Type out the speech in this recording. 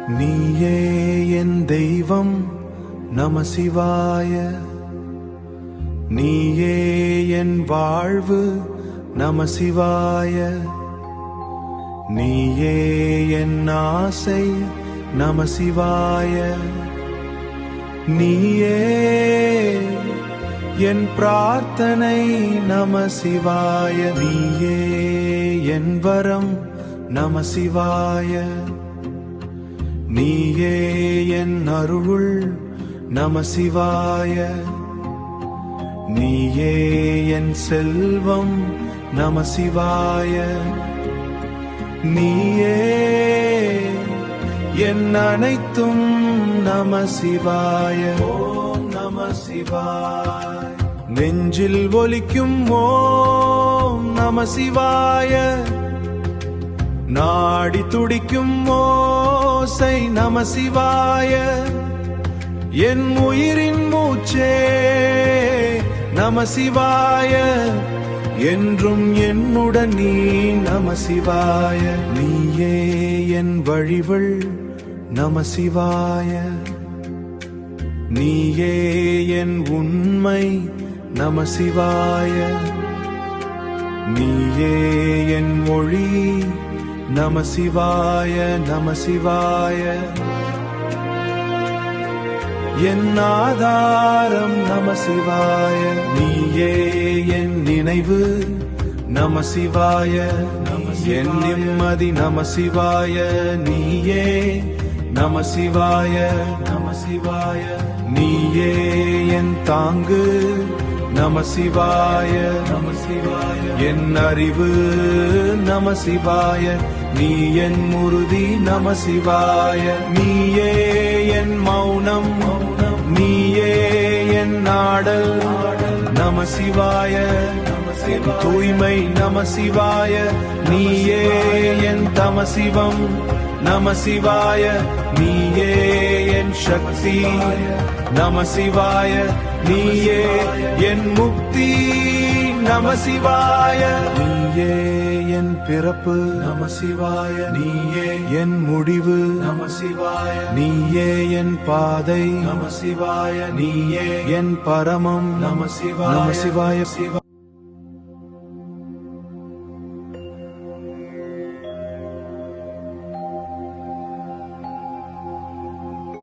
நீயே என் தெய்வம் நம சிவாய. நீயே என் வாழ்வு நம சிவாய. நீயே என் ஆசை நம சிவாய. நீயே என் பிரார்த்தனை நம சிவாய. நீயே என் வரம் நம சிவாய. நீயே என் அருள் நம சிவாய. நீயே என் செல்வம் நம சிவாய. நீயே என் அனைத்தும் நம சிவாய. ஓம் நம சிவாய. நெஞ்சில் ஒலிக்கும் ஓம் நம சிவாய. நாடி துடிக்கும் ஓசை நம சிவாய. என் உயிரின் மூச்சே நம சிவாய. என்றும் என்னுடன் நீ நம சிவாய. நீயே என் வழிவள் நம சிவாய. நீயே என் உண்மை நம சிவாய. நீயே என் மொழி நம சிவாய. நம சிவாய. என் ஆதாரம் நம சிவாய. நீயே என் நினைவு நம சிவாய. என் நிம்மதி நம சிவாய. நீயே நம சிவாய. நம சிவாய. நீயே என் தாங்கு நம சிவாய. நம சிவாய. என் அறிவு நம சிவாய. நீ என் முருதி நம சிவாய. நீயே என் மௌனம். நீயே என் நாடல் நம சிவாய. என் தூய்மை நம சிவாய. நீயே என் தமசிவம் நம சிவாய. நீயே என் சக்தி நம சிவாய. நீயே என் முக்தி நம சிவாய. நீயே என் பிறப்பு நம சிவாய. நீயே என் முடிவு நம சிவாய. நீயே என் பாதை நம சிவாய. நீயே என் பரமம் நம சிவாய. நம சிவாய. சிவ